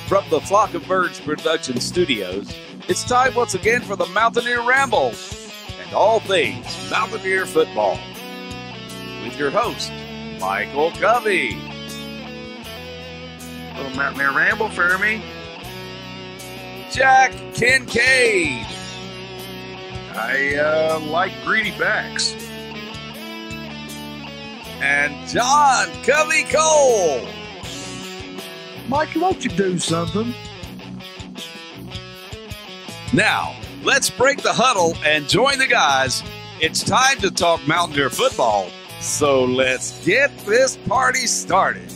From the Flock of Birds Production Studios, it's time once again for the Mountaineer Ramble and all things Mountaineer football. With your host, Michael Covey. Little Mountaineer Ramble for me. Jack Kincaid. I like greedy backs. And John Covey Cole. Mikey, won't you do something? Now, let's break the huddle and join the guys. It's time to talk Mountaineer football. So let's get this party started.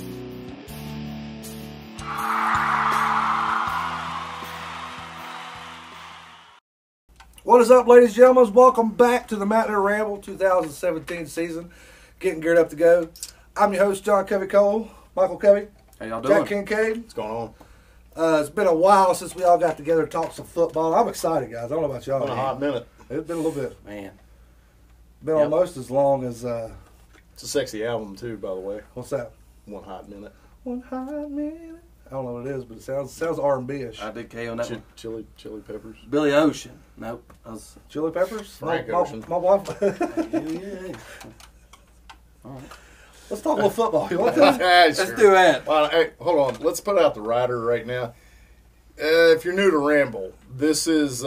What is up, ladies and gentlemen? Welcome back to the Mountaineer Ramble 2017 season. Getting geared up to go. I'm your host, John Covey Cole. Michael Covey. How y'all doing? Jack Kincaid. What's going on? It's been a while since we all got together to talk some football. I'm excited, guys. I don't know about y'all. Been a hot minute. It's been a little bit. Man. Been almost as long as... It's a sexy album, too, by the way. what's that? One Hot Minute. One hot minute. I don't know what it is, but it sounds R&B-ish. I did K on that one. Chili Peppers. Billy Ocean. Nope. Chili Peppers? Frank Ocean. My wife. Yeah. All right. Let's talk a little football. You want to? Let's do that. Well, hey, hold on. Let's put out the rider right now. If you're new to Ramble, this is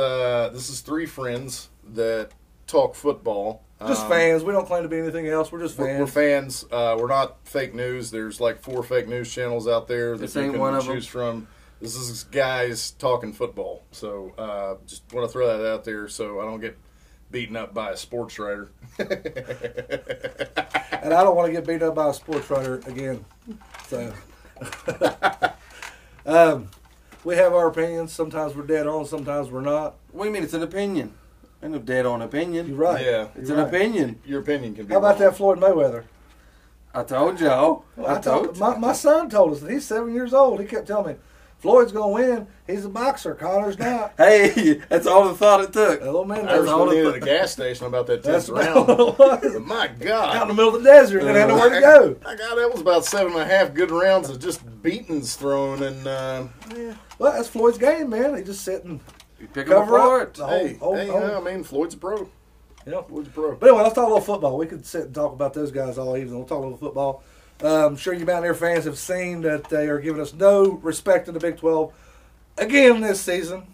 three friends that talk football. Just fans. We don't claim to be anything else. We're just fans. We're fans. We're not fake news. There's like 4 fake news channels out there that This you ain't can one of choose from. This is guys talking football. So just want to throw that out there so I don't get beaten up by a sports writer. And I don't want to get beat up by a sports writer again. So we have our opinions. Sometimes we're dead on, sometimes we're not. What do you mean it's an opinion? Ain't no dead on opinion. You're right. Yeah. It's You're an right. opinion. Your opinion can be How about wrong. that Floyd Mayweather? I told y'all. I told you. My son told us that he's 7 years old. He kept telling me, Floyd's going to win. He's a boxer. Connor's not. Hey, that's all the thought it took. That little man I was knows. all going the- to the gas station about that That's 10th about round. what it was. But my Out in God. the middle of the desert and had nowhere to go. My God, that was about 7.5 good rounds of just beatings thrown. And Yeah. Well, that's Floyd's game, man. He just sitting. You pick him Cover for up. it. The hey, whole- I mean, Floyd's a pro. Yeah. Floyd's a pro. But anyway, let's talk a little football. We could sit and talk about those guys all evening. We'll talk a little football. I'm sure you Mountaineer fans have seen that they are giving us no respect in the Big 12 again this season.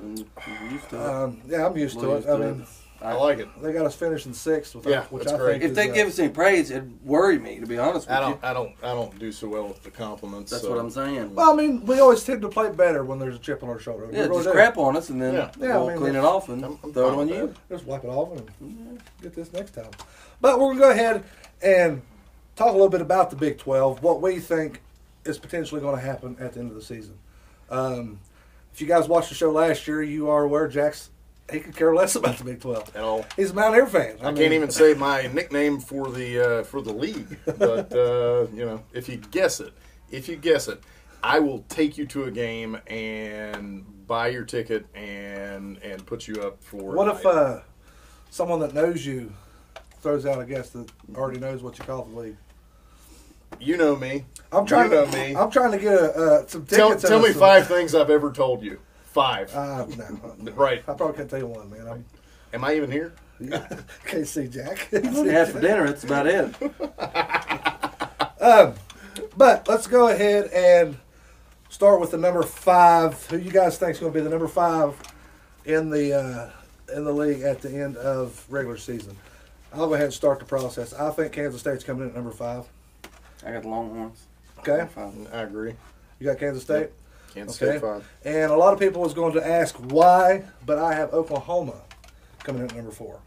You're used to it. Yeah, I'm used to We're it. used I to mean, it. I like it. they got us finishing 6th, which that's I great. think If they is, give us any praise, it'd worry me, to be honest with you. I don't do so well with the compliments. That's so. what I'm saying. Well, I mean, we always tend to play better when there's a chip on our shoulder. We Yeah, really just do. crap on us and then Yeah. Yeah, we'll I mean, clean it off and I'm throw it fine on with you. Just wipe it off and get this next time. But we're going to go ahead and talk a little bit about the Big 12, what we think is potentially going to happen at the end of the season. If you guys watched the show last year, you are aware he could care less about the Big 12. At all. He's a Mountaineer fan. I can't even say my nickname for the league, but if you guess it, I will take you to a game and buy your ticket and put you up for. What if someone that knows you throws out a guess that already knows what you call the league? You know me. I'm trying you know to. me. I'm trying to get some tickets. Tell me 5 things I've ever told you. 5. No, Right. I probably can't tell you one, man. Am I even here? Can't see Jack. Yeah, for dinner, that's about it. But let's go ahead and start with the number 5. Who you guys think is going to be the number 5 in the league at the end of regular season? I'll go ahead and start the process. I think Kansas State's coming in at number 5. I got the Longhorns. Okay, I agree. you got Kansas State. Kansas Okay. State 5. And a lot of people was going to ask why, but I have Oklahoma coming in at number 4.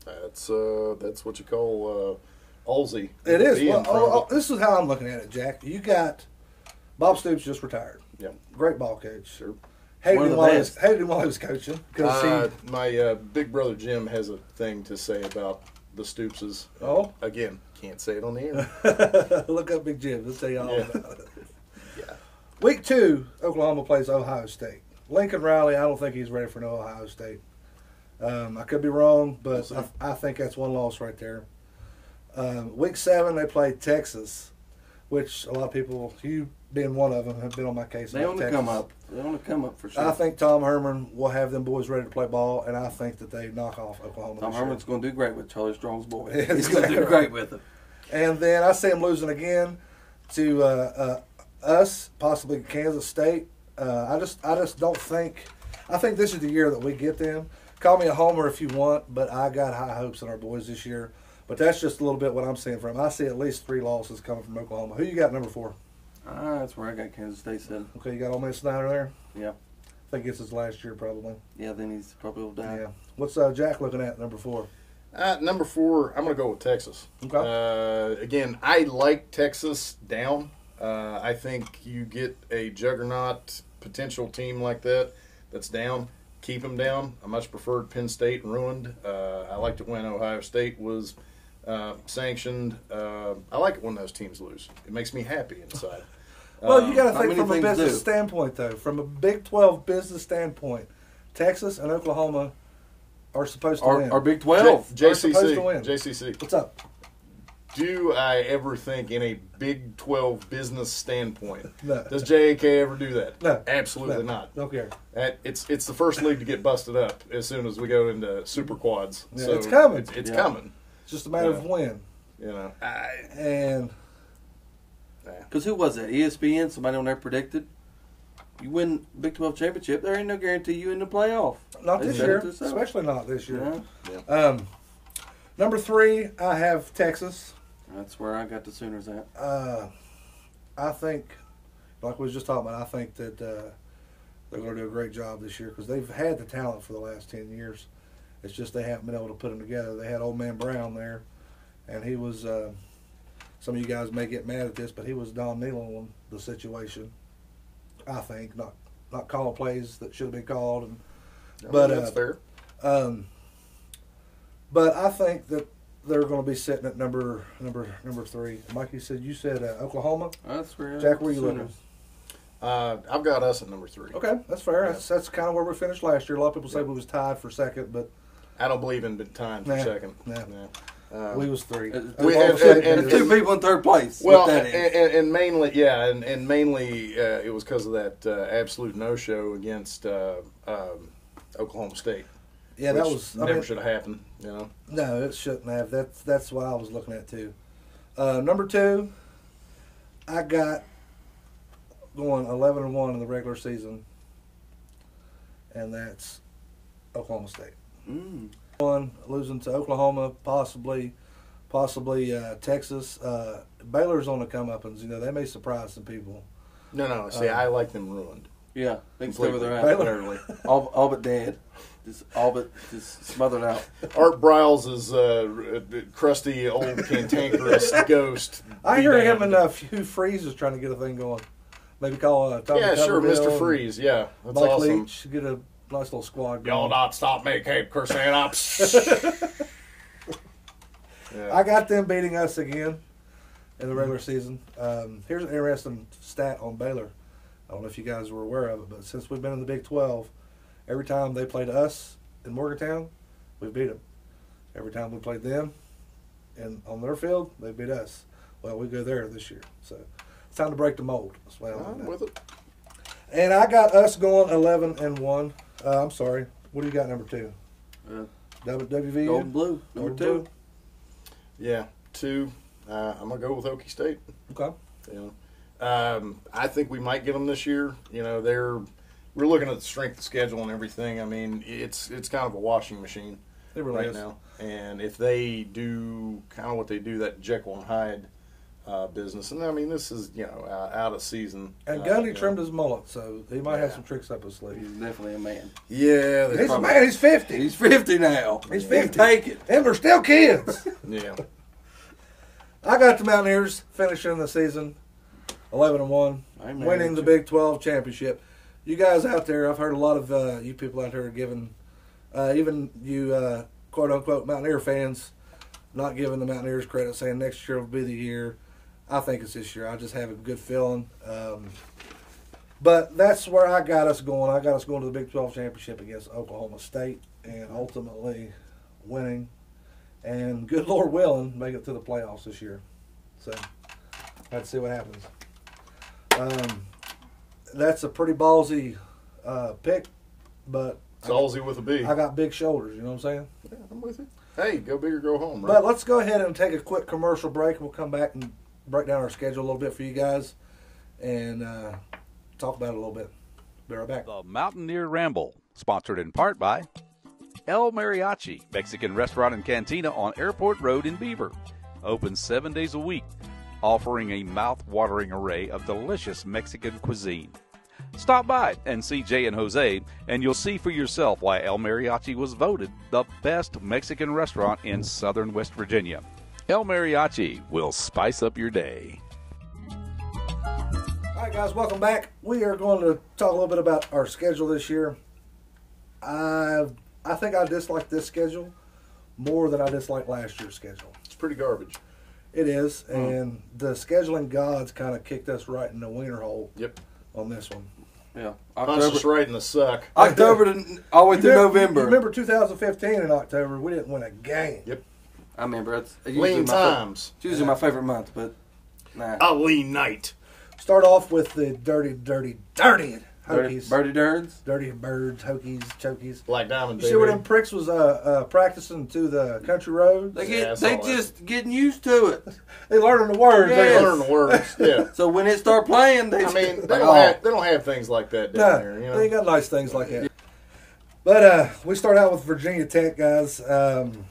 That's what you call Halsey. It is. Being Well, from- this is how I'm looking at it, Jack. You got Bob Stoops just retired. Yeah. Great ball coach. Sure. Hated One of him, the while best. hated him while he was coaching. Because My big brother Jim has a thing to say about the Stoopses. Oh? Again, can't say it on the air. Look up Big Jim. He'll tell you all Yeah. about it. Yeah. Week 2, Oklahoma plays Ohio State. Lincoln Riley, I don't think he's ready for no Ohio State. I could be wrong, but We'll see. I think that's one loss right there. Week 7, they play Texas, which a lot of people, you being one of them, have been on my case. They about want to Texas. come up. They want to come up for sure. I think Tom Herman will have them boys ready to play ball, and I think that they knock off Oklahoma. Tom this year. Herman's going to do great with Charlie Strong's boy. Yeah, He's going to do great with it. And then I see them losing again to us, possibly Kansas State. I just don't think. I think this is the year that we get them. Call me a homer if you want, but I got high hopes in our boys this year. But that's just a little bit what I'm seeing from them. I see at least 3 losses coming from Oklahoma. Who you got number 4? That's where I got Kansas State set. Okay, you got Ole Miss Snyder there? Yeah. I think it's his last year probably. Yeah, then he's probably will die. Yeah. What's Jack looking at number 4? Number 4, I'm going to go with Texas. Okay. Again, I like Texas down. I think you get a juggernaut potential team like that that's down. Keep them down. I much preferred Penn State ruined. I liked it when Ohio State was sanctioned. I like it when those teams lose. It makes me happy inside. Well, you got to how think many from a things business do? standpoint, though. From a Big 12 business standpoint, Texas and Oklahoma are supposed to win. Our Big 12. They're supposed to win. JCC. What's up? Do I ever think in a Big 12 business standpoint, No. does JAK ever do that? No. Absolutely No. not. Don't care. It's the first league to get busted up as soon as we go into super quads. Yeah, so it's coming. It's Yeah. coming. It's just a matter of Yeah. when. You know. And Because who was that? ESPN? Somebody on there predicted? You win Big 12 championship, there ain't no guarantee you in the playoff. not They this said year. it themselves. Especially not this year. Yeah. Number 3, I have Texas. That's where I got the Sooners at. I think, like we was just talking about, I think that they're going to do a great job this year because they've had the talent for the last 10 years. It's just they haven't been able to put them together. They had Old Man Brown there, and he was, some of you guys may get mad at this, but he was Don Nealon on the situation, I think. Not calling plays that should have been called. And, but that's fair. But I think that they're going to be sitting at number 3. Mike, you said Oklahoma. That's where Jack, where are you looking? I've got us at number 3. Okay, that's fair. Yeah. That's kind of where we finished last year. A lot of people say we was tied for second, but I don't believe in time for Nah, second. nah. We was 3. We have have- and- two people in third place. Well, What that is. and mainly, yeah, and mainly it was because of that absolute no-show against Oklahoma State. Yeah, that which was never should have happened. You know. No, it shouldn't have. That's what I was looking at too. Number 2, I got going 11-1 in the regular season, and that's Oklahoma State. One losing to Oklahoma, possibly Texas. Baylor's on the come-uppance. You know, they may surprise some people. No. See, I like them ruined. Yeah, they can stay where they're at. Baylor. Literally. All but dead. Just smothered out. Art Briles is crusty old cantankerous ghost. I hear him and and Hugh Freeze is trying to get a thing going. Maybe call Tommy yeah, sure, Tuberville Mr. and Freeze. Yeah, that's Mike awesome. Leach, get a nice little squad Y'all going. not stop me, Cape Crusader. Yeah. I got them beating us again in the regular season. Here's an interesting stat on Baylor. I don't know if you guys were aware of it, but since we've been in the Big 12, every time they played us in Morgantown, we beat them. Every time we played them and on their field, they beat us. Well, we go there this year. So it's time to break the mold. That's why I'm with it. And I got us going 11-1. I'm sorry. What do you got number 2? WVU? Gold blue. Number Gold 2. blue? Yeah, 2. I'm gonna go with Okie State. Okay. You know, I think we might get them this year. You know, we're looking at the strength of schedule and everything. I mean, it's kind of a washing machine It really right is. now. And if they do kind of what they do, that Jekyll and Hyde business, and I mean, this is out of season. And Gundy you trimmed know. his mullet, so he might have Yeah. some tricks up his sleeve. He's definitely a man. Yeah, He's a probably- man. He's 50. He's 50 now. He's He 50. can take it. And they're still kids. yeah. I got the Mountaineers finishing the season 11-1, Hey, man, winning the Big 12 championship. You guys out there, I've heard a lot of you people out there giving, even you quote-unquote Mountaineer fans, not giving the Mountaineers credit, saying next year will be the year. I think it's this year. I just have a good feeling. But that's where I got us going. I got us going to the Big 12 championship against Oklahoma State and ultimately winning. And good Lord willing, make it to the playoffs this year. So, let's see what happens. That's a pretty ballsy pick, but Ballsy with a B. I got big shoulders. You know what I'm saying? Yeah, I'm with you. Hey, go big or go home, right? But let's go ahead and take a quick commercial break. We'll come back and break down our schedule a little bit for you guys and talk about it a little bit. Be right back. The Mountaineer Ramble, sponsored in part by El Mariachi, Mexican restaurant and cantina on Airport Road in Beaver. Open 7 days a week, offering a mouth-watering array of delicious Mexican cuisine. Stop by and see Jay and Jose, and you'll see for yourself why El Mariachi was voted the best Mexican restaurant in southern West Virginia. El Mariachi will spice up your day. All right, guys, welcome back. We are going to talk a little bit about our schedule this year. I think I dislike this schedule more than I disliked last year's schedule. It's pretty garbage. It is, and the scheduling gods kind of kicked us right in the wiener hole. Yep. On this one. Yeah. Punched us right in the suck. October to all the way through November. You remember 2015 in October? We didn't win a game. Yep. I remember. It's lean times. It's usually my favorite month, but nah. A lean night. Start off with the dirty Hokies. Birdie Durns? Dirty birds, Hokies, chokies. Black Diamond, You see where them pricks was practicing to the country roads? They Yeah, just getting used to it. They learning the words. Yeah. They learn the words. Yeah. So when it start playing, they They like, don't have things like that down there. You know? They ain't got nice things like that. But we start out with Virginia Tech, guys. On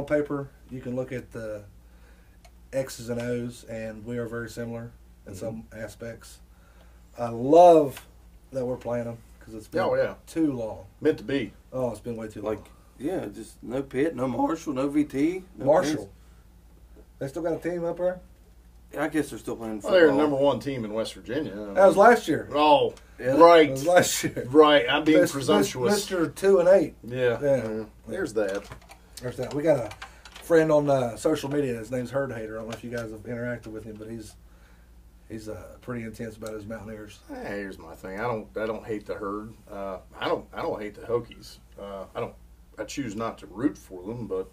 paper, you can look at the X's and O's, and we are very similar in some aspects. I love that we're playing them because it's been too long. Meant to be. Oh, it's been way too long. just no Pitt, no Marshall, no VT. No Marshall. Prince. They still got a team up there? I guess they're still playing football. Well, they're the number one team in West Virginia. That was last year. Oh, Yeah. right. That was last year. Right. I'm being presumptuous. Mr. 2-8. Yeah. There's that. There's that. We got a friend on social media. His name's Herd Hater. I don't know if you guys have interacted with him, but he's pretty intense about his Mountaineers. Here's my thing. I don't hate the Herd. I don't hate the Hokies. I choose not to root for them, but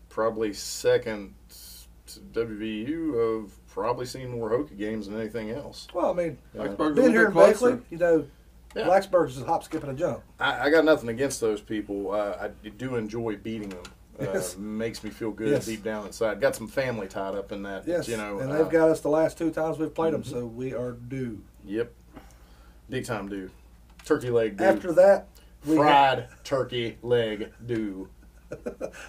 probably second to WVU have probably seen more Hokie games than anything else. Well, I mean, Blacksburg's being here in closer. Beckley, Yeah. Blacksburg's just a hop, skip, and a jump. I got nothing against those people. I do enjoy beating them. Yes. Makes me feel good Yes. deep down inside. Got some family tied up in that. Yes, And they've got us the last 2 times we've played them, so we are due. Yep. Big time due. Turkey leg due. After that, fried turkey leg due.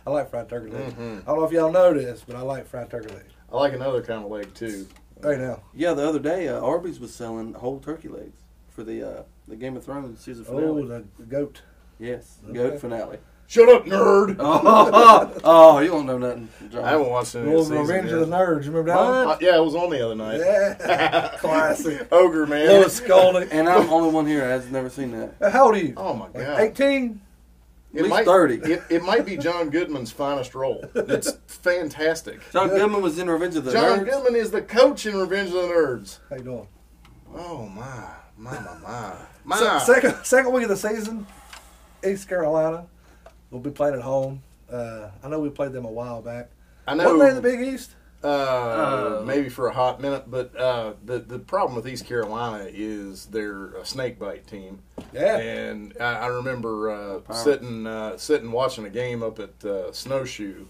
I like fried turkey leg. Mm-hmm. I don't know if y'all know this, but I like fried turkey leg. I like another kind of leg too. Hey now. Yeah, the other day, Arby's was selling whole turkey legs for the Game of Thrones season finale. Oh, the goat. Yes, Okay. goat finale. Shut up, nerd! Oh, you don't know nothing, John. I haven't watched any of the season Revenge yet. of the Nerds. You remember that one? What? Yeah, it was on the other night. Yeah. Classic. Ogre, man. Louis Scully. And I'm the only one here that has never seen that. How old are you? Oh, my Like God. 18? At least 30. It might be John Goodman's finest role. It's fantastic. John Goodman was in Revenge of the John Nerds. Goodman is the coach in Revenge of the Nerds. How you doing? Oh, my. Second week of the season, East Carolina. We'll be playing at home. I know we played them a while back. I know. Wasn't they in the Big East? Maybe for a hot minute, but the problem with East Carolina is they're a snake bite team. Yeah. And I remember sitting watching a game up at Snowshoe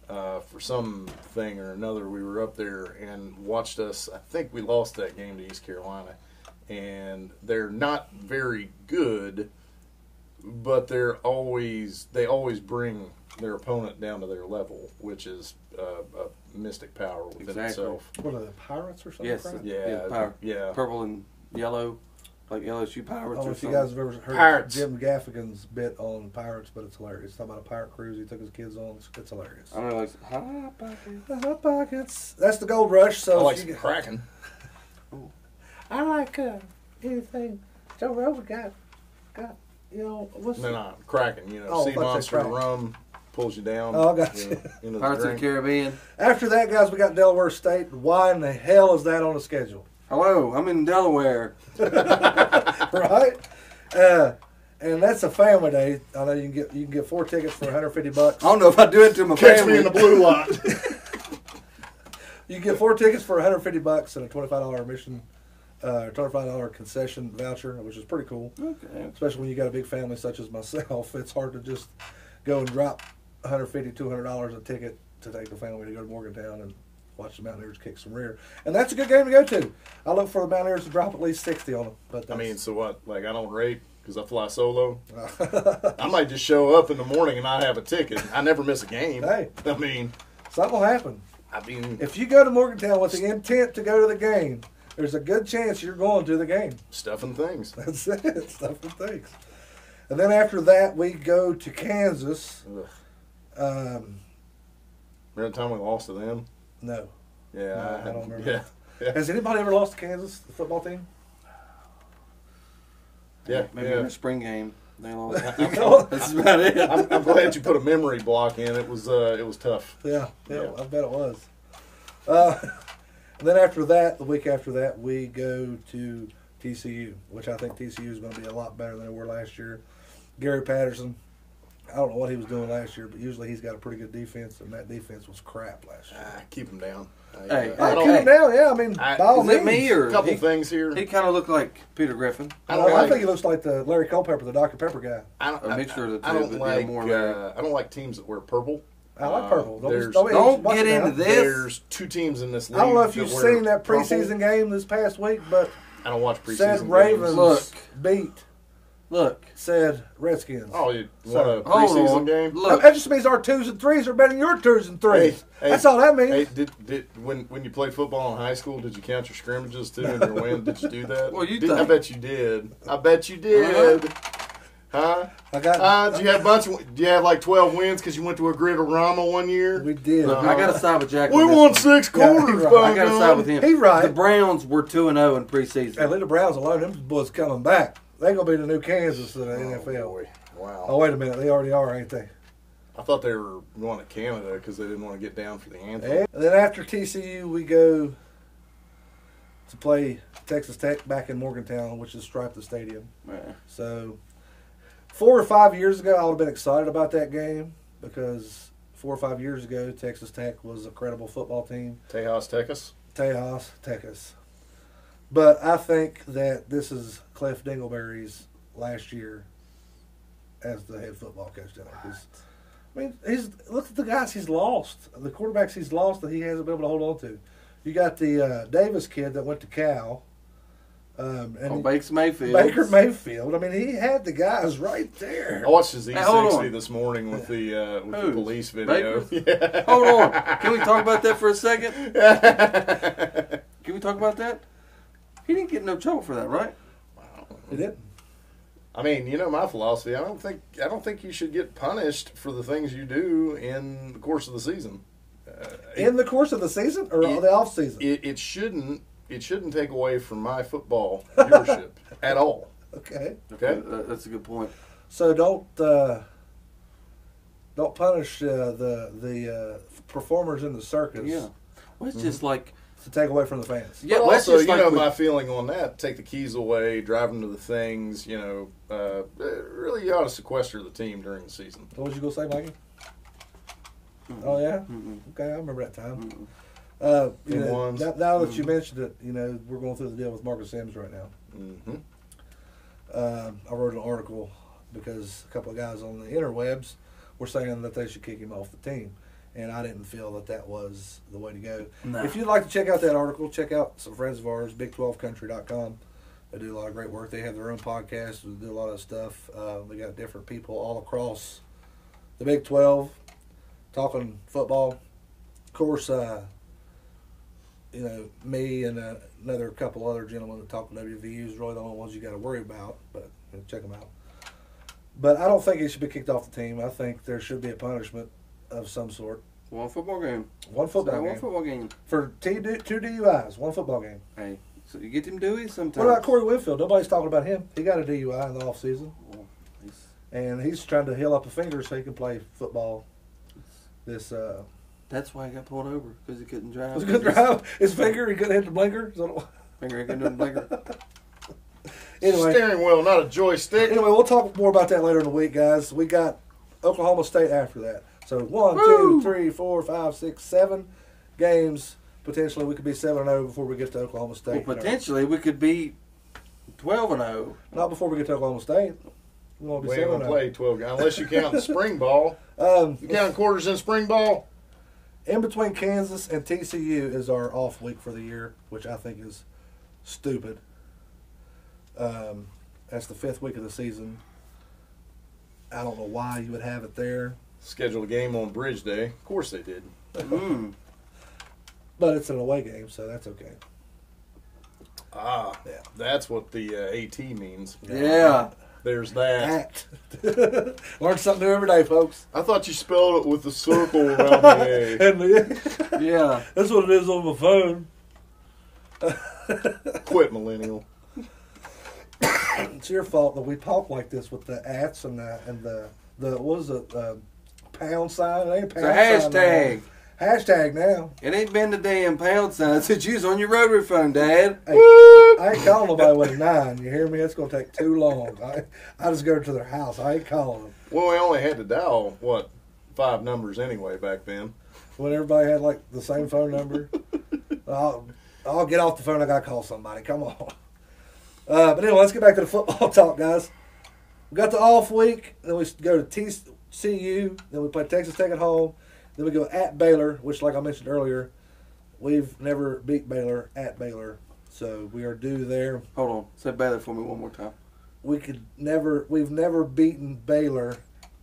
for something or another. We were up there and watched us. I think we lost that game to East Carolina, and they're not very good, but they always bring their opponent down to their level, which is a mystic power within itself. What are the Pirates or something? Yes, crap? Yeah. Purple and yellow, like LSU I Pirates don't know or if you something. guys have ever heard Pirates. Jim Gaffigan's bit on Pirates, but it's hilarious. Talking about a pirate cruise he took his kids on. It's hilarious. I know, like, Hot Pocket. The Hot Pockets. That's the Gold Rush. So I like if some you Kraken. I like anything Joe Rogan got. What's No, not Kraken. Oh, Sea I thought you said Monster Kraken. rum pulls you down. Oh, I got you. Into the Pirates of the drink. Caribbean. After that, guys, we got Delaware State. Why in the hell is that on the schedule? Hello, I'm in Delaware. Right? And that's a family day. I know you can get 4 tickets for $150. I don't know if I do it to my Catch family. me in the blue lot. You get 4 tickets for $150 and a $25 admission, $25 concession voucher, which is pretty cool. Okay. Especially when you got a big family such as myself. It's hard to just go and drop $150, $200 a ticket to take the family to go to Morgantown and watch the Mountaineers kick some rear. And that's a good game to go to. I look for the Mountaineers to drop at least 60 on them. But I mean, so what? Like, I don't rate because I fly solo? I might just show up in the morning and not have a ticket. I never miss a game. Hey. I mean, something will happen. I mean, if you go to Morgantown with the intent to go to the game, there's a good chance you're going to the game. Stuff and things. That's it. Stuff and things. And then after that, we go to Kansas. Remember the time we lost to them? No. Yeah, No, I don't remember. Yeah. Has anybody ever lost to Kansas, the football team? Yeah, Maybe in a spring game. They lost. know? That's about it. I'm glad you put a memory block in. It was tough. Yeah, I bet it was. And then after that, the week after that, we go to TCU, which I think TCU is going to be a lot better than they were last year. Gary Patterson, I don't know what he was doing last year, but usually he's got a pretty good defense, and that defense was crap last year. Keep him down. Hey, I keep him down, yeah. I mean, by all Is it means. me or A couple things here. He kind of looked like Peter Griffin. I think he looks like the Larry Culpepper, the Dr. Pepper guy. A mixture of the two. I don't but like. more I don't like teams that wear purple. I like purple. Don't get into this. There's 2 teams in this league. I don't know if you've seen that purple. preseason game this past week, but I don't watch preseason said games. Ravens beat Look. said Redskins. Oh, you want a Hold preseason on. game? Look. That just means our 2s and 3s are better than your 2s and 3s. Hey, That's all that means. Hey, did when you played football in high school, did you count your scrimmages too and your wins? Did you do that? Well, you did. I think. bet you did. I bet you did. Huh? I got. Do you have Do you have like 12 wins because you went to a Grid-O-Rama one year? We did. Look, I got to side with Jack. We on this won one. 6 quarters. Yeah, I got to side with him. He right. The Browns were 2-0 in preseason. Hey, leave the Browns alone. Them boys coming back. They're gonna be the new Kansas of the NFL. Boy. Wow. Oh wait a minute, they already are, ain't they? I thought they were going to Canada because they didn't want to get down for the anthem. And then after TCU, we go to play Texas Tech back in Morgantown, which is Stripe the Stadium. Yeah. So 4 or 5 years ago, I would have been excited about that game because 4 or 5 years ago, Texas Tech was a credible football team. Tejas, Texas. But I think that this is Cliff Dingleberry's last year as the head football coach down there. I mean, look at the guys he's lost, the quarterbacks he's lost that he hasn't been able to hold on to. You got the Davis kid that went to Cal. And Baker Mayfield. Baker Mayfield. I mean, he had the guys right there. I watched his Hey, hold E60 on. this morning with the Who? police video. Baker? Yeah. Hold on. Can we talk about that for a second? Can we talk about that? He didn't get in no trouble for that, right? He didn't. I mean, you know my philosophy. I don't think you should get punished for the things you do in the course of the season. In the course of the season or the off season? It shouldn't take away from my football viewership at all. Okay. Okay. That's a good point. So don't punish the performers in the circus. Yeah. Well, it's just like. To take away from the fans. Yeah, But well, that's also, just you like know, with- my feeling on that: take the keys away, drive them to the things. You know, really, you ought to sequester the team during the season. What was you gonna say, Mikey? Oh yeah. Okay, I remember that time. You know, ones. now that you mentioned it, you know we're going through the deal with Marcus Sims right now. Mm-hmm. I wrote an article because a couple of guys on the interwebs were saying that they should kick him off the team. And I didn't feel that was the way to go. No. If you'd like to check out that article, check out some friends of ours, BIG XII.com. They do a lot of great work. They have their own podcast. They do a lot of stuff. They got different people all across the Big 12 talking football. Of course, you know, me and another couple other gentlemen that talk WVU is really the only ones you got to worry about, but you know, check them out. But I don't think he should be kicked off the team. I think there should be a punishment of some sort. One football game. One football game. For two DUIs, one football game. Hey, so you get them Dewey sometimes. What about Corey Winfield? Nobody's talking about him. He got a DUI in the offseason. Well, And he's trying to heal up a finger so he can play football. That's why he got pulled over, because he couldn't drive. Was good drive. His finger, he couldn't hit the blinker. So, Finger, he couldn't do the blinker. anyway, Steering wheel, not a joystick. we'll talk more about that later in the week, guys. We got Oklahoma State after that. So 1, Woo! 2, 3, 4, 5, 6, 7 games potentially we could be 7-0 before we get to Oklahoma State. Well, potentially we could be 12-0. Not before we get to Oklahoma State. We want to be We ain't 7-0. gonna play 12 guys unless you count the spring ball. Um, You count quarters in spring ball. in between Kansas and TCU is our off week for the year, which I think is stupid. That's the 5th week of the season. I don't know why you would have it there, Scheduled a game on Bridge Day. Of course they did. but it's an away game, so that's okay. Ah, Yeah. that's what the AT means. Yeah. There's that. Learn something new every day, folks. I thought you spelled it with a circle around the A. And Yeah. that's what it is on my phone. Quit, millennial. It's your fault that we talk like this with the ats and the what is it, pound sign? It ain't a It's a pound sign hashtag. now. Hashtag now. It ain't been the damn pound sign since you was on your rotary phone, Dad. Hey, I ain't calling nobody with a 9. You hear me? It's going to take too long. I just go to their house. I ain't calling them. Well, we only had to dial, 5 numbers anyway back then. When everybody had like the same phone number, I'll get off the phone. I got to call somebody. Come on. But anyway, let's get back to the football talk, guys. We got the off week. Then we go to TCU. Then we play Texas Tech at home. Then we go at Baylor, which, like I mentioned earlier, we've never beat Baylor at Baylor. So we are due there. Hold on. Say Baylor for me one more time. We've never beaten Baylor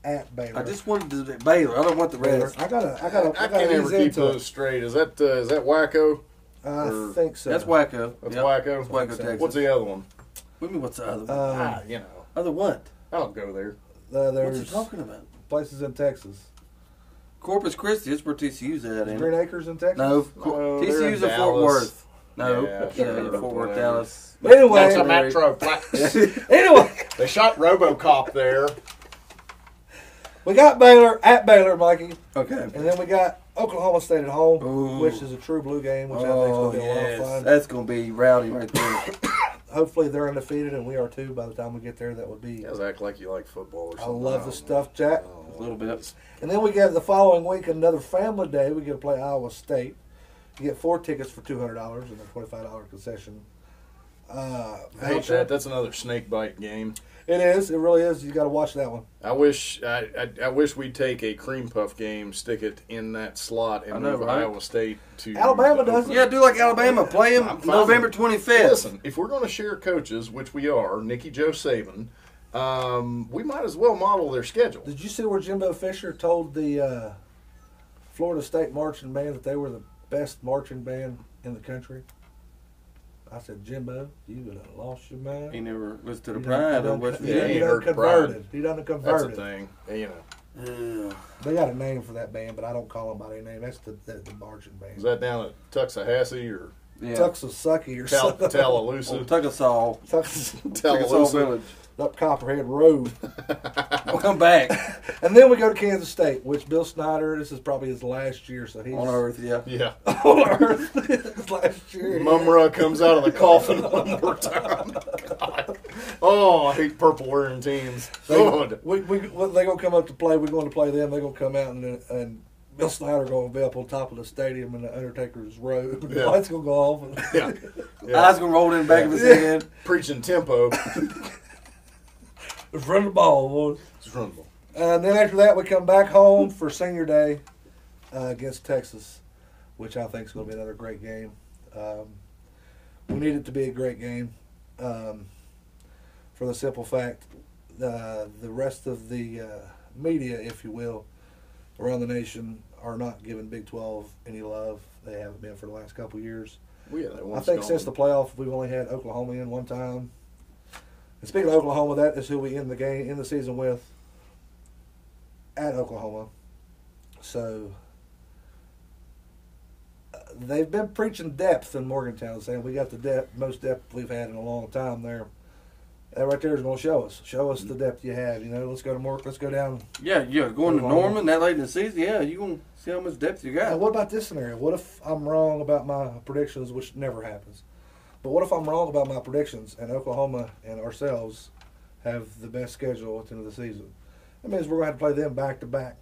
at Baylor. I just wanted to Baylor. I don't want the Baylor. rest. I gotta I can't ever ease keep into those it. straight. Is that Wacko? I think so. That's Wacko. That's Yep. Wacko? That's Wacko, so. Texas. What's the other one? What do you mean, what's the other one? You know. Other what? I don't go there. What's he There's talking about? places in Texas. Corpus Christi. That's where TCU's at, ain't Green it? Acres in Texas? No. No, they're TCU's in at Fort Dallas. Worth. No. Yeah, sure, Fort Worth, whatever. Dallas. But anyway, That's a Metroplex. anyway, They shot RoboCop there. we got Baylor at Baylor, Mikey. Okay. And then we got Oklahoma State at home, Ooh. which is a true blue game, which I think is Oh, going to be a lot of fun. That's going to be rowdy right there. Hopefully they're undefeated, and we are too by the time we get there. That would be. You guys act like you like football or I something. love the stuff, Jack. A little bit. And then we get the following week another family day. We get to play Iowa State. You get 4 tickets for $200 and a $25 concession. I hate that. That's another snake bite game. It is. It really is. You got to watch that one. I wish we'd take a cream puff game, stick it in that slot, and I know, move right? Iowa State to Alabama does it. Yeah, do like Alabama. Play I'm them fine November with it. 25th. Listen, if we're going to share coaches, which we are, Nicky Joe Saban, we might as well model their schedule. Did you see where Jimbo Fisher told the Florida State marching band that they were the best marching band in the country? I said, Jimbo, you would have lost your mind. He never was to the He pride done- of West he Virginia. done heard converted. pride. He done That's converted. a thing. You know, Yeah. They got a name for that band, but I don't call them by their name. That's the marching is band. that down at Tuxahassie or Yeah. Tuxasucky or something. Tallahassee? Tuckasaw. Tuxas Tuckasaw Village. up Copperhead Road. We'll come back. And then we go to Kansas State, which Bill Snyder, this is probably his last year, so he's On Earth, yeah. Yeah. on Earth. His last year. Mumra comes out of the coffin one more time. God. Oh, I hate purple wearing teams. God. They're going to come up to play. We're going to play them. They're going to come out and Bill Snyder going to be up on top of the stadium in the Undertaker's robe. The Yeah. lights going to go off. And Yeah. Yeah. Eyes gonna roll in the back of his head. Preaching tempo. Let's run the ball, boys. Just run the ball. And then after that, we come back home for Senior Day against Texas, which I think is going to be another great game. We need it to be a great game for the simple fact the rest of the media, if you will, around the nation are not giving Big 12 any love. They haven't been for the last couple of years. Well, yeah, that I one's think gone. since the playoff, we've only had Oklahoma in one time. And speaking of Oklahoma, that is who we end the season with at Oklahoma. So they've been preaching depth in Morgantown, saying we got the most depth we've had in a long time there. That right there is going to show us the depth you have. You know, let's go down. Yeah, going to Norman that late in the season. Yeah, you gonna see how much depth you Now, got. what about this scenario? What if I'm wrong about my predictions, which never happens? But what if I'm wrong about my predictions and Oklahoma and ourselves have the best schedule at the end of the season? That means we're going to have to play them back to back.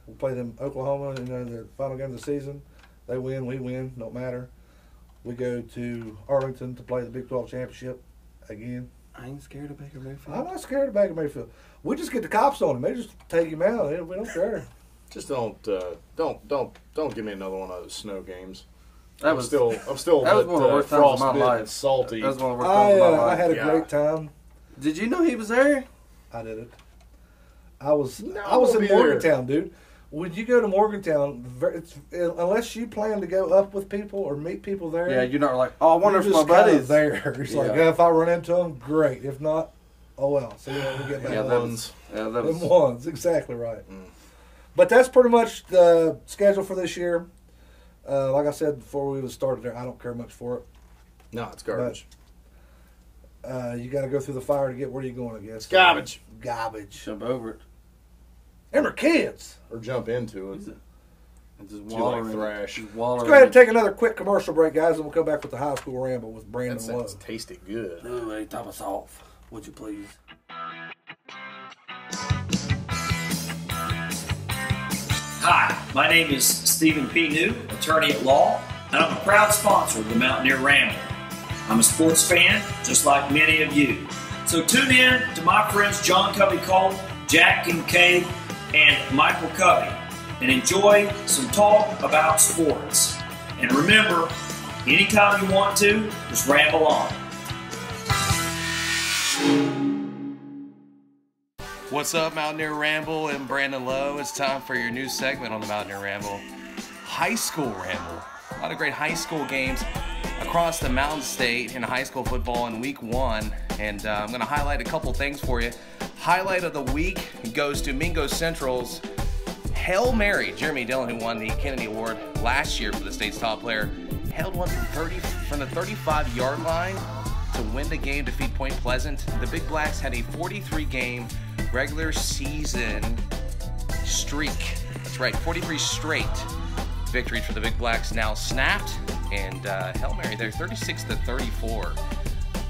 We'll play them Oklahoma in the final game of the season. They win, we win, don't matter. We go to Arlington to play the Big 12 championship again. I ain't scared of Baker Mayfield. I'm not scared of Baker Mayfield. We just get the cops on him. They just take him out. We don't care. Just don't give me another one of those snow games. I'm still that was one of the worst times of my frostbitten life. and salty. That was one of the worst times of my life. I had a Yeah. great time. Did you know he was there? I did it. I was in be there. Morgantown, dude. When you go to Morgantown, unless you plan to go up with people or meet people there, Yeah, you're not like, oh, I wonder if you're my just kinda buddies. there. It's like, Yeah. if I run into them, great. If not, oh well. See you when we get back. Yeah, home. that was. Yeah, that Them was. ones, exactly right. But that's pretty much the schedule for this year. Like I said before we started there, I don't care much for it. No, it's garbage. You got to go through the fire to get where you're going, I guess. It's garbage. Garbage. Jump over it. And we're kids. Or jump into it. And just Do you waller like in thrash? it. Just Let's waller go ahead in and take another quick commercial break, guys, and we'll come back with the High School Ramble with That Brandon Lowe. sounds tasty good. it. Ooh, hey, top us off, would you please? Hi, my name is Stephen P. New, attorney at law, and I'm a proud sponsor of the Mountaineer Ramble. I'm a sports fan, just like many of you. So tune in to my friends John Covey Cole, Jack Kincaid, and Michael Covey, and enjoy some talk about sports. And remember, anytime you want to, just ramble on. What's up, Mountaineer Ramble and Brandon Lowe? It's time for your new segment on the Mountaineer Ramble, High School Ramble. A lot of great high school games across the Mountain State in high school football in Week 1, and I'm going to highlight a couple things for you. Highlight of the week goes to Mingo Central's Hail Mary. Jeremy Dillon, who won the Kennedy Award last year for the state's top player, held one from the 35-yard line to win the game, defeat Point Pleasant. The Big Blacks had a 43-game regular season streak. That's right, 43 straight victories for the Big Blacks now snapped, and Hail Mary there, 36-34.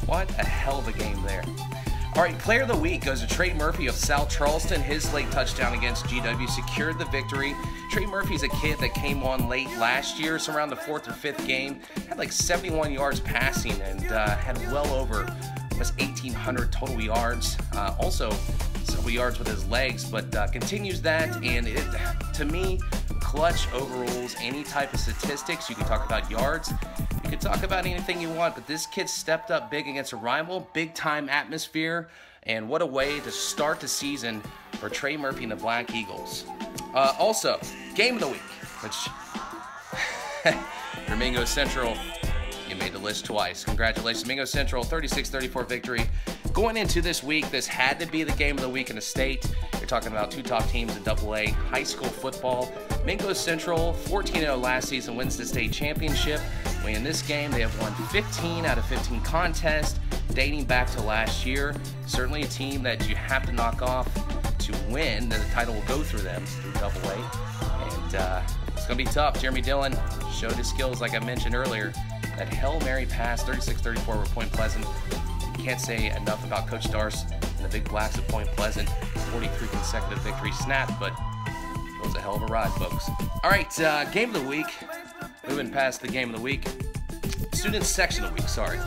What a hell of a game there. All right, player of the week goes to Trey Murphy of South Charleston. His late touchdown against GW secured the victory. Trey Murphy's a kid that came on late last year, so around the 4th or 5th game, had like 71 yards passing and had well over almost 1,800 total yards. Also, several yards with his legs, but continues that, and it, to me, clutch overrules any type of statistics. You can talk about yards, you can talk about anything you want, but this kid stepped up big against a rival, big time atmosphere, and what a way to start the season for Trey Murphy and the Black Eagles. Also, game of the week, which Mingo Central, you made the list twice. Congratulations, Mingo Central, 36-34 victory. Going into this week, this had to be the game of the week in the state. You're talking about two top teams in AA high school football. Mingo Central, 14-0 last season, wins the state championship. In this game, they have won 15 out of 15 contests, dating back to last year. Certainly a team that you have to knock off to win. The title will go through them, through AA. And it's going to be tough. Jeremy Dillon showed his skills, like I mentioned earlier. That Hail Mary pass, 36-34 over Point Pleasant. Can't say enough about Coach Darce and the Big Blacks of Point Pleasant. 43 consecutive victories snapped, but it was a hell of a ride, folks. All right, game of the week. Moving past the game of the week. Student section of the week, sorry.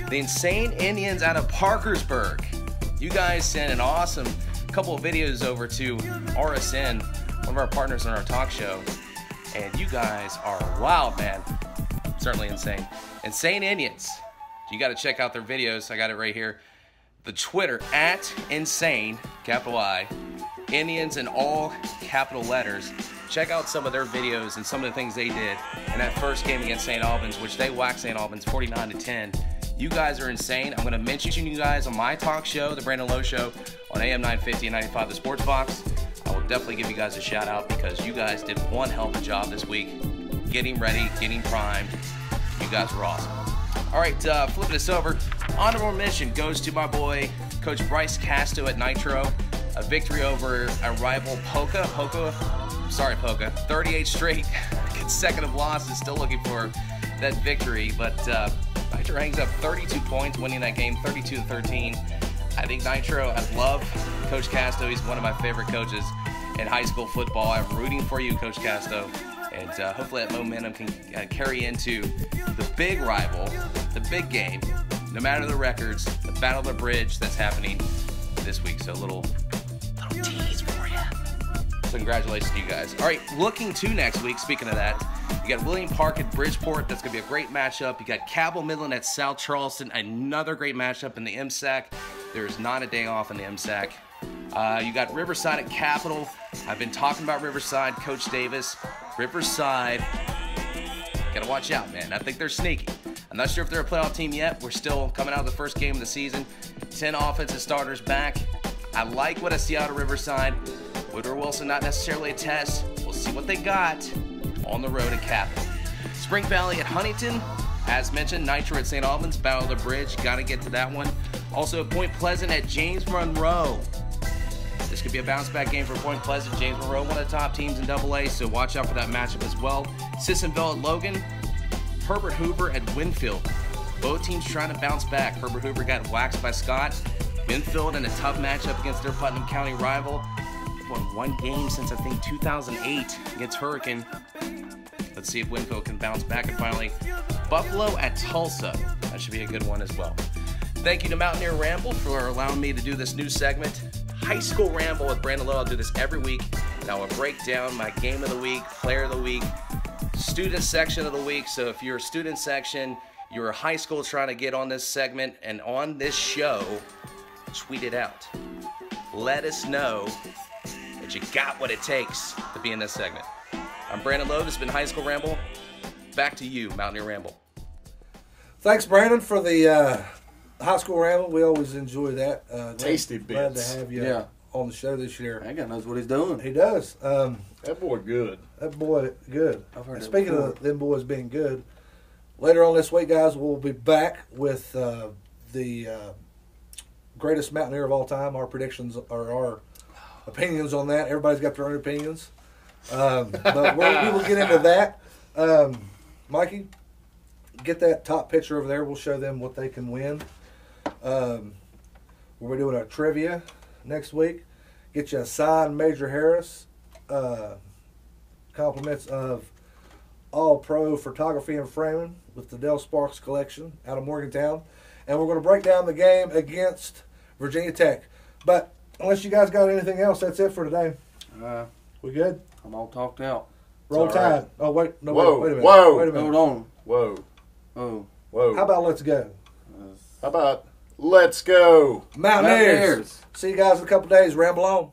The Insane Indians out of Parkersburg. You guys sent an awesome couple of videos over to RSN, one of our partners on our talk show. And you guys are wild, man. Certainly insane. Insane Indians. You got to check out their videos. I got it right here. The Twitter, @insane, capital I, Indians in all capital letters. Check out some of their videos and some of the things they did in that first game against St. Albans, which they whacked St. Albans 49-10. You guys are insane. I'm going to mention you guys on my talk show, The Brandon Lowe Show, on AM 950 and 95 The Sports Box. I will definitely give you guys a shout out because you guys did one hell of a job this week. Getting ready, getting primed. You guys were awesome. All right, flipping this over. Honorable mention goes to my boy, Coach Bryce Casto at Nitro. A victory over a rival Poca. 38 straight consecutive losses. Still looking for that victory. But Nitro hangs up 32 points, winning that game 32-13. I think Nitro, I love Coach Casto. He's one of my favorite coaches in high school football. I'm rooting for you, Coach Casto. And hopefully that momentum can carry into the big rival, the big game, no matter the records, the Battle of the Bridge that's happening this week. So a little tease for you. So congratulations to you guys. All right, looking to next week, speaking of that, you got William Park at Bridgeport. That's going to be a great matchup. You got Cabell Midland at South Charleston. Another great matchup in the MSAC. There's not a day off in the MSAC. You got Riverside at Capital. I've been talking about Riverside, Coach Davis. Riverside, got to watch out, man. I think they're sneaky. I'm not sure if they're a playoff team yet. We're still coming out of the first game of the season. 10 offensive starters back. I like what I see out of Riverside. Woodrow Wilson, not necessarily a test. We'll see what they got on the road at Capital. Spring Valley at Huntington. As mentioned, Nitro at St. Albans, Battle of the Bridge. Got to get to that one. Also, Point Pleasant at James Monroe. This could be a bounce-back game for Point Pleasant. James Monroe, one of the top teams in AA, so watch out for that matchup as well. Sissonville at Logan. Herbert Hoover at Winfield. Both teams trying to bounce back. Herbert Hoover got waxed by Scott. Winfield in a tough matchup against their Putnam County rival. They've won one game since, I think, 2008 against Hurricane. Let's see if Winfield can bounce back. And finally, Buffalo at Tulsa. That should be a good one as well. Thank you to Mountaineer Ramble for allowing me to do this new segment. High School Ramble with Brandon Lowe. I'll do this every week. Now I'll break down my game of the week, player of the week, student section of the week. So if you're a student section, you're a high school trying to get on this segment and on this show, tweet it out. Let us know that you got what it takes to be in this segment. I'm Brandon Lowe. This has been High School Ramble. Back to you, Mountaineer Ramble. Thanks, Brandon, for the High School Ramble. We always enjoy that. Tasty glad bits. to have you on the show this year. That guy knows what he's doing. He does. That boy good. That boy good. I've heard And that speaking before. of them boys being good, later on this week, guys, we'll be back with the greatest Mountaineer of all time. Our predictions or our opinions on that. Everybody's got their own opinions. But we will get into that. Mikey, get that top picture over there. We'll show them what they can win. We're doing a trivia next week. Get you a signed Major Harris. Compliments of All-Pro Photography and Framing with the Dell Sparks collection out of Morgantown. And we're going to break down the game against Virginia Tech. But unless you guys got anything else, that's it for today. We good? I'm all talked out. Roll all Tide. right. Oh, wait. No, Whoa, wait a minute. whoa. Wait a minute. Hold on. Whoa. Oh. Whoa. How about let's go? How about let's go? Mountaineers. See you guys in a couple days. Ramble on.